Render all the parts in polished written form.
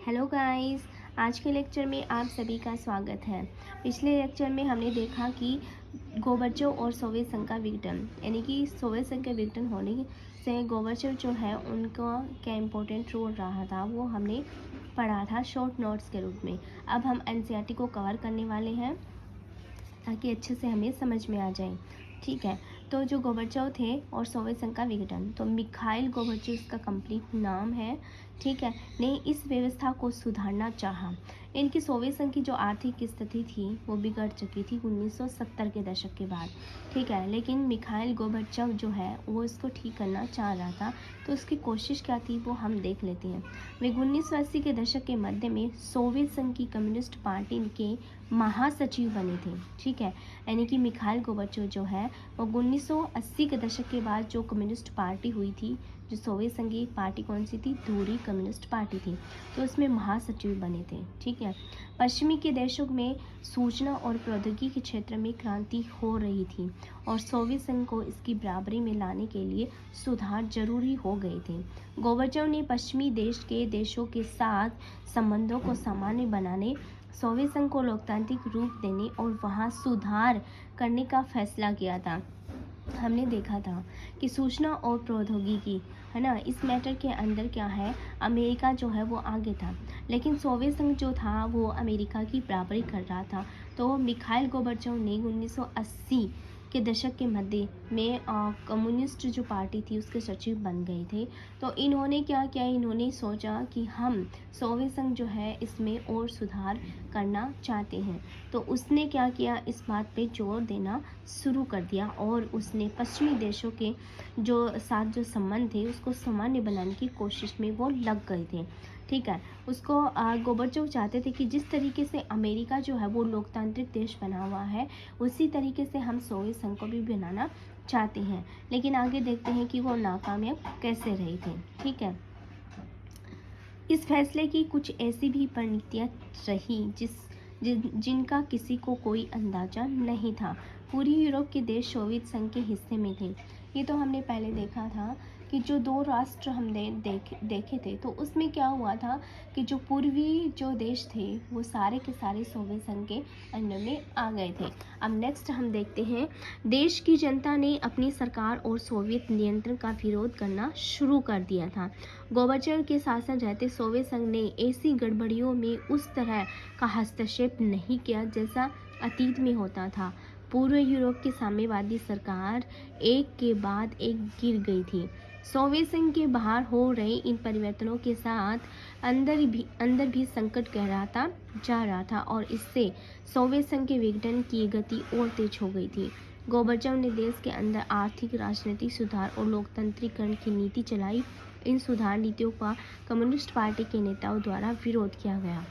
Hello guys, आज के lecture में आप सभी का स्वागत है। पिछले लेक्चर में हमने देखा कि गोर्बाचोव और सोवियत संघ का विघटन, यानी कि सोवियत संघ के विघटन होने से गोर्बाचोव जो है उनका क्या इम्पोर्टेंट रोल रहा था वो हमने पढ़ा था शॉर्ट नोट्स के रूप में। अब हम एनसीईआरटी को कवर करने वाले हैं ताकि अच्छे से हमें समझ में आ जाए। ठीक है, तो जो गोर्बाचोव थे और सोवियत संघ का विघटन, तो मिखाइल गोर्बाचोव इसका कंप्लीट नाम है। ठीक है, ने इस व्यवस्था को सुधारना चाहा। इनकी सोवियत संघ की जो आर्थिक स्थिति थी वो बिगड़ चुकी थी 1970 के दशक के बाद। ठीक है, लेकिन मिखाइल गोर्बाचोव जो है वो इसको ठीक करना चाह रहा था। तो उसकी कोशिश क्या थी वो हम देख लेते हैं। वे 1980 के दशक के मध्य में सोवियत संघ की कम्युनिस्ट पार्टी के महासचिव बने थे। ठीक है, यानी कि मिखाइल गोर्बाचोव जो है वो 1980 के दशक के बाद जो कम्युनिस्ट पार्टी हुई थी, जो सोवियत संघ की पार्टी कौन सी थी, दूसरी कम्युनिस्ट पार्टी थी, तो उसमें महासचिव बने थे। ठीक है, पश्चिमी के देशों में सूचना और प्रौद्योगिकी के क्षेत्र में क्रांति हो रही थी और सोवियत संघ को इसकी बराबरी में लाने के लिए सुधार जरूरी हो गए थे। गोर्बाचोव ने पश्चिमी देशों के साथ संबंधों को सामान्य बनाने, सोवियत संघ को लोकतांत्रिक रूप देने और वहां सुधार करने का फैसला किया था। हमने देखा था कि सूचना और प्रौद्योगिकी है ना, इस मैटर के अंदर क्या है, अमेरिका जो है वो आगे था, लेकिन सोवियत संघ जो था वो अमेरिका की बराबरी कर रहा था। तो मिखाइल गोर्बाचोव ने 1980 के दशक के मध्य में कम्युनिस्ट जो पार्टी थी उसके सचिव बन गए थे। तो इन्होंने क्या किया, इन्होंने सोचा कि हम सोवियत संघ जो है इसमें और सुधार करना चाहते हैं। तो उसने क्या किया, इस बात पे जोर देना शुरू कर दिया और उसने पश्चिमी देशों के जो साथ जो संबंध थे उसको सामान्य बनाने की कोशिश में वो लग गए थे। ठीक है, उसको गोर्बाचोव चाहते थे कि जिस तरीके से अमेरिका जो है वो लोकतांत्रिक देश बना हुआ है उसी तरीके से हम सोवियत संघ को भी बनाना चाहते हैं, लेकिन आगे देखते हैं कि वो नाकामयाब कैसे रहे थे। ठीक है, इस फैसले की कुछ ऐसी भी परिणतियाँ रही जिनका किसी को कोई अंदाजा नहीं था। पूरी यूरोप के देश सोवियत संघ के हिस्से में थे। ये तो हमने पहले देखा था कि जो दो राष्ट्र हमने देखे थे, तो उसमें क्या हुआ था कि जो पूर्वी जो देश थे वो सारे के सारे सोवियत संघ के अंडर में आ गए थे। अब नेक्स्ट हम देखते हैं, देश की जनता ने अपनी सरकार और सोवियत नियंत्रण का विरोध करना शुरू कर दिया था। गोर्बाचोव के शासन रहते सोवियत संघ ने ऐसी गड़बड़ियों में उस तरह का हस्तक्षेप नहीं किया जैसा अतीत में होता था। पूर्व यूरोप की साम्यवादी सरकार एक के बाद एक गिर गई थी। सोवियत संघ के बाहर हो रहे इन परिवर्तनों के साथ अंदर भी संकट गहराता जा रहा था और इससे सोवियत संघ के विघटन की गति और तेज हो गई थी। गोर्बाचोव ने देश के अंदर आर्थिक, राजनीतिक सुधार और लोकतंत्रीकरण की नीति चलाई। इन सुधार नीतियों का कम्युनिस्ट पार्टी के नेताओं द्वारा विरोध किया गया।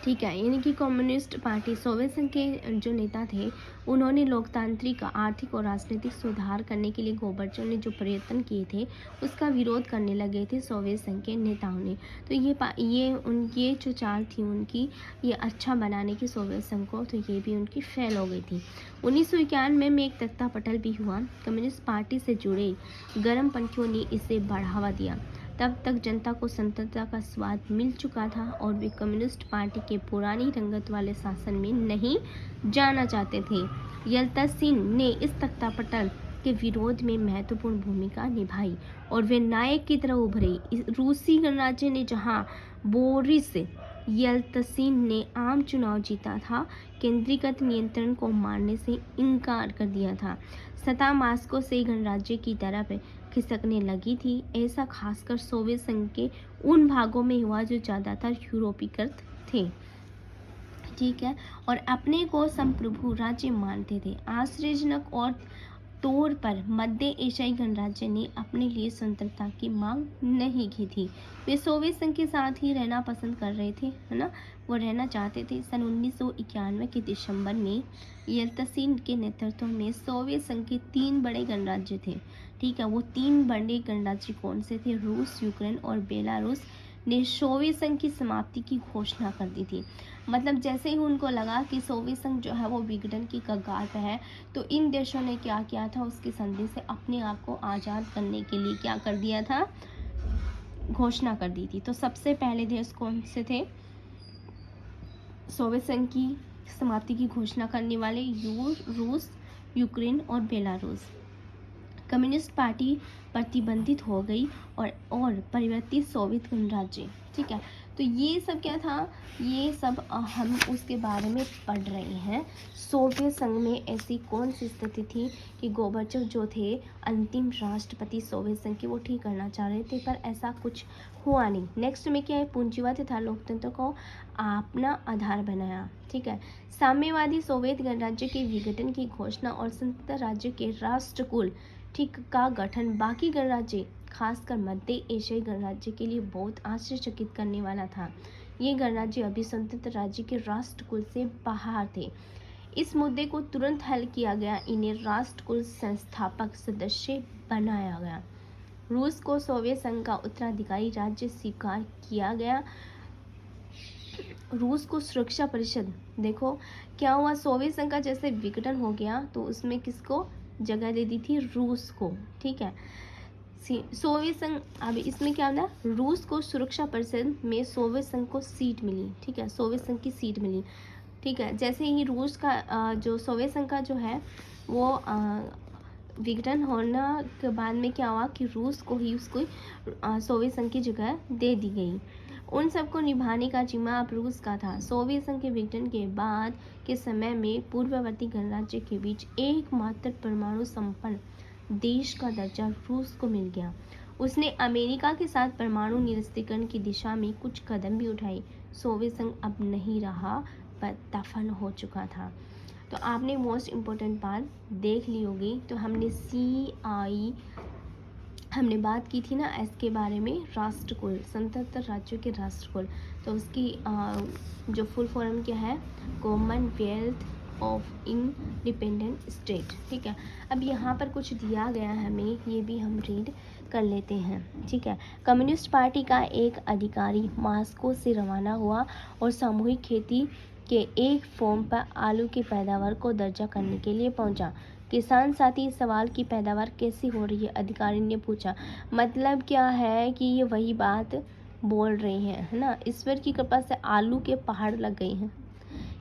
ठीक है, यानी कि कम्युनिस्ट पार्टी, सोवियत संघ के जो नेता थे उन्होंने लोकतांत्रिक, आर्थिक और राजनीतिक सुधार करने के लिए गोर्बाचोव ने जो प्रयत्न किए थे उसका विरोध करने लगे थे सोवियत संघ के नेताओं ने। तो ये जो चाल थी उनकी, ये अच्छा बनाने की सोवियत संघ को, तो ये भी उनकी फेल हो गई थी। 1991 में एक तख्तापटल भी हुआ। कम्युनिस्ट पार्टी से जुड़े गर्मपंथियों ने इसे बढ़ावा दिया। तब तक जनता को स्वतंत्रता का स्वाद मिल चुका था और वे कम्युनिस्ट पार्टी के पुरानी रंगत वाले शासन में नहीं जाना चाहते थे। यल्तसिन ने इस तख्तापटल के विरोध में महत्वपूर्ण भूमिका निभाई और वे नायक की तरह उभरे। रूसी गणराज्य ने, जहां बोरिस यल्तसिन ने आम चुनाव जीता था, केंद्रीकृत नियंत्रण को मानने से इनकार कर दिया था। सत्ता मास्को से गणराज्य की तरफ खिसकने लगी थी। ऐसा खासकर सोवियत संघ के उन भागों में हुआ जो ज़्यादातर यूरोपीकृत थे। ठीक है, और अपने को संप्रभु राज्य मानते थे। आश्चर्यजनक और तौर पर मध्य एशियाई गणराज्य ने अपने लिए स्वतंत्रता की मांग नहीं की थी। वे सोवियत संघ के साथ ही रहना पसंद कर रहे थे, है ना, वो रहना चाहते थे। सन 1991 के दिसंबर में यल्तसिन के नेतृत्व में सोवियत संघ के 3 बड़े गणराज्य थे। ठीक है, वो 3 बड़े गणराज्य कौन से थे? रूस, यूक्रेन और बेलारूस ने सोवियत संघ की समाप्ति की घोषणा कर दी थी। मतलब जैसे ही उनको लगा कि सोवियत संघ जो है वो विघटन की कगार पर है, तो इन देशों ने क्या किया था, उसकी संधि से अपने आप को आज़ाद करने के लिए क्या कर दिया था, घोषणा कर दी थी। तो सबसे पहले देश कौन से थे सोवियत संघ की समाप्ति की घोषणा करने वाले? रूस, यूक्रेन और बेलारूस। कम्युनिस्ट पार्टी प्रतिबंधित हो गई और परिवर्तित सोवियत गणराज्य। ठीक है, तो ये सब क्या था, ये सब हम उसके बारे में पढ़ रहे हैं। सोवियत संघ में ऐसी कौन सी स्थिति थी कि गोर्बाचोव जो थे अंतिम राष्ट्रपति सोवियत संघ के, वो ठीक करना चाह रहे थे, पर ऐसा कुछ हुआ नहीं। नेक्स्ट में क्या है, पूंजीवाद तथा लोकतंत्र को अपना आधार बनाया। ठीक है, साम्यवादी सोवियत गणराज्य के विघटन की घोषणा और संयुक्त राज्य के राष्ट्रकुल ठीक का गठन बाकी गणराज्य खासकर मध्य एशियाई गणराज्य के लिए बहुत आश्चर्यचकित करने वाला था। ये गणराज्य अभी संयुक्त राज्य के राष्ट्रकुल से बाहर थे। इस मुद्दे को तुरंत हल किया गया, इन्हें राष्ट्रकुल संस्थापक सदस्य बनाया गया। रूस को सोवियत संघ का उत्तराधिकारी राज्य स्वीकार किया गया। रूस को सुरक्षा परिषद, देखो क्या हुआ, सोवियत संघ का जैसे विघटन हो गया तो उसमें किसको जगह दे दी थी, रूस को। ठीक है, सोवियत संघ, अब इसमें क्या होना, रूस को सुरक्षा परिषद में सोवियत संघ को सीट मिली। ठीक है, सोवियत संघ की सीट मिली। ठीक है, जैसे ही रूस का जो सोवियत संघ का जो है वो विघटन होने के बाद में क्या हुआ कि रूस को ही उसको सोवियत संघ की जगह दे दी गई। उन सबको निभाने का जिम्मा अब रूस का था। सोवियत संघ के विघटन के बाद के समय में पूर्ववर्ती गणराज्य के बीच एकमात्र परमाणु संपन्न देश का दर्जा रूस को मिल गया। उसने अमेरिका के साथ परमाणु निरस्त्रीकरण की दिशा में कुछ कदम भी उठाए। सोवियत संघ अब नहीं रहा, पर दफन हो चुका था। तो आपने मोस्ट इम्पोर्टेंट बात देख ली होगी। तो हमने बात की थी ना एस के बारे में, राष्ट्रकुल, स्वतंत्र राज्यों के राष्ट्रकुल। तो उसकी जो फुल फॉर्म क्या है, कॉमनवेल्थ ऑफ इंडिपेंडेंट स्टेट। ठीक है, अब यहाँ पर कुछ दिया गया है हमें, ये भी हम रीड कर लेते हैं। ठीक है, कम्युनिस्ट पार्टी का एक अधिकारी मॉस्को से रवाना हुआ और सामूहिक खेती के एक फॉर्म पर आलू की पैदावार को दर्जा करने के लिए पहुंचा। किसान साथी, सवाल की पैदावार कैसी हो रही है, अधिकारी ने पूछा। मतलब क्या है कि ये वही बात बोल रहे हैं, है ना, ईश्वर की कृपा से आलू के पहाड़ लग गए हैं,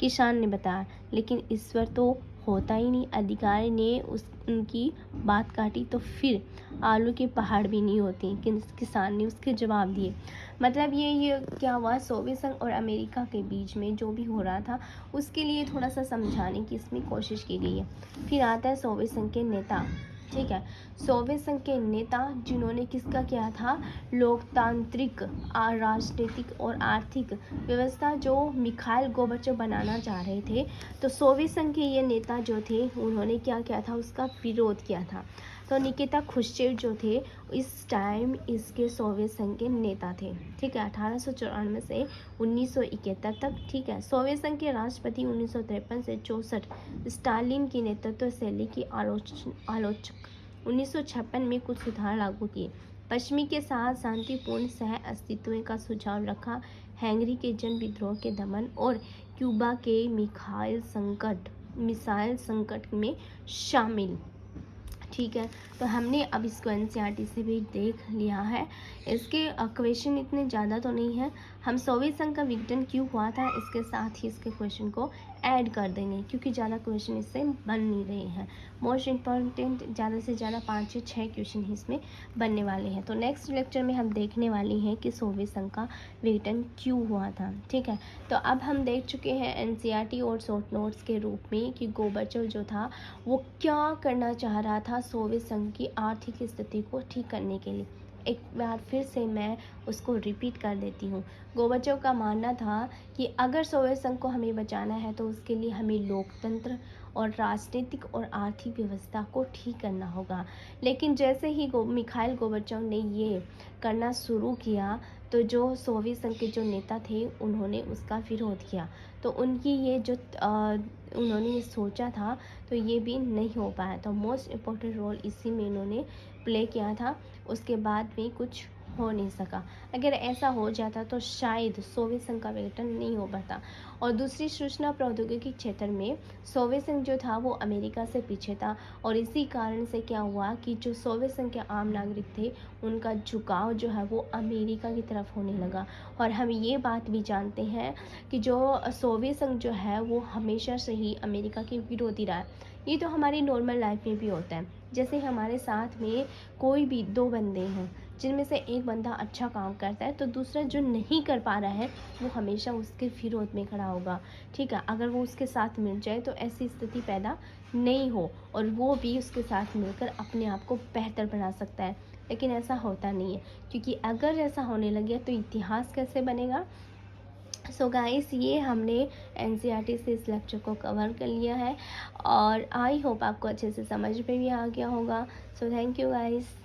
किसान ने बताया। लेकिन ईश्वर तो होता ही नहीं। अधिकारी ने उनकी बात काटी, तो फिर आलू के पहाड़ भी नहीं होते, किसान ने उसके जवाब दिए। मतलब ये क्या हुआ, सोवियत संघ और अमेरिका के बीच में जो भी हो रहा था उसके लिए थोड़ा सा समझाने की इसमें कोशिश की गई है। फिर आता है सोवियत संघ के नेता। ठीक है, सोवियत संघ के नेता जिन्होंने किसका किया था, लोकतांत्रिक राजनीतिक और आर्थिक व्यवस्था जो मिखाइल गोर्बाचोव बनाना चाह रहे थे। तो सोवियत संघ के ये नेता जो थे उन्होंने क्या किया था, उसका विरोध किया था। तो निकिता खुश्चेव जो थे इस टाइम इसके सोवियत संघ के नेता थे। ठीक है, 1894 से 1971 तक। ठीक है, सोवियत संघ के राष्ट्रपति 1953 से 64 स्टालिन की नेतृत्व शैली की आलोचक 1956 में कुछ सुधार लागू किए। पश्चिमी के साथ शांतिपूर्ण सह अस्तित्व का सुझाव रखा। हंगरी के जन विद्रोह के दमन और क्यूबा के मिसाइल संकट में शामिल। ठीक है, तो हमने अब इसको एनसीईआरटी से भी देख लिया है। इसके क्वेश्चन इतने ज़्यादा तो नहीं है। हम सोवियत संघ का विघटन क्यों हुआ था इसके साथ ही इसके क्वेश्चन को ऐड कर देंगे, क्योंकि ज़्यादा क्वेश्चन इससे बन नहीं रहे हैं। मोस्ट इम्पॉर्टेंट ज़्यादा से ज़्यादा 5 से 6 क्वेश्चन ही इसमें बनने वाले हैं। तो नेक्स्ट लेक्चर में हम देखने वाले हैं कि सोवियत संघ का विघटन क्यों हुआ था। ठीक है, तो अब हम देख चुके हैं एनसीईआरटी और शॉर्ट नोट्स के रूप में कि गोर्बाचोव जो था वो क्या करना चाह रहा था सोवियत संघ की आर्थिक स्थिति को ठीक करने के लिए। एक बार फिर से मैं उसको रिपीट कर देती हूँ। गोर्बाचोव का मानना था कि अगर सोवियत संघ को हमें बचाना है तो उसके लिए हमें लोकतंत्र और राजनीतिक और आर्थिक व्यवस्था को ठीक करना होगा। लेकिन जैसे ही मिखाइल गोर्बाचोव ने ये करना शुरू किया तो जो सोवियत संघ के जो नेता थे उन्होंने उसका विरोध किया। तो उनकी ये जो उन्होंने ये सोचा था तो ये भी नहीं हो पाया। तो मोस्ट इम्पोर्टेंट रोल इसी में इन्होंने प्ले किया था। उसके बाद भी कुछ हो नहीं सका। अगर ऐसा हो जाता तो शायद सोवियत संघ का विघटन नहीं हो पाता। और दूसरी, सूचना प्रौद्योगिकी क्षेत्र में सोवियत संघ जो था वो अमेरिका से पीछे था, और इसी कारण से क्या हुआ कि जो सोवियत संघ के आम नागरिक थे उनका झुकाव जो है वो अमेरिका की तरफ होने लगा। और हम ये बात भी जानते हैं कि जो सोवियत संघ जो है वो हमेशा से ही अमेरिका के विरोधी रहा है। ये तो हमारी नॉर्मल लाइफ में भी होता है। जैसे हमारे साथ में कोई भी दो बंदे हैं, जिनमें से एक बंदा अच्छा काम करता है तो दूसरा जो नहीं कर पा रहा है वो हमेशा उसके विरोध में खड़ा होगा। ठीक है, अगर वो उसके साथ मिल जाए तो ऐसी स्थिति पैदा नहीं हो, और वो भी उसके साथ मिलकर अपने आप को बेहतर बना सकता है। लेकिन ऐसा होता नहीं है, क्योंकि अगर ऐसा होने लगे तो इतिहास कैसे बनेगा। सो गाइस, ये हमने एनसीईआरटी से इस लेक्चर को कवर कर लिया है, और आई होप आपको अच्छे से समझ में भी आ गया होगा। So thank you guys.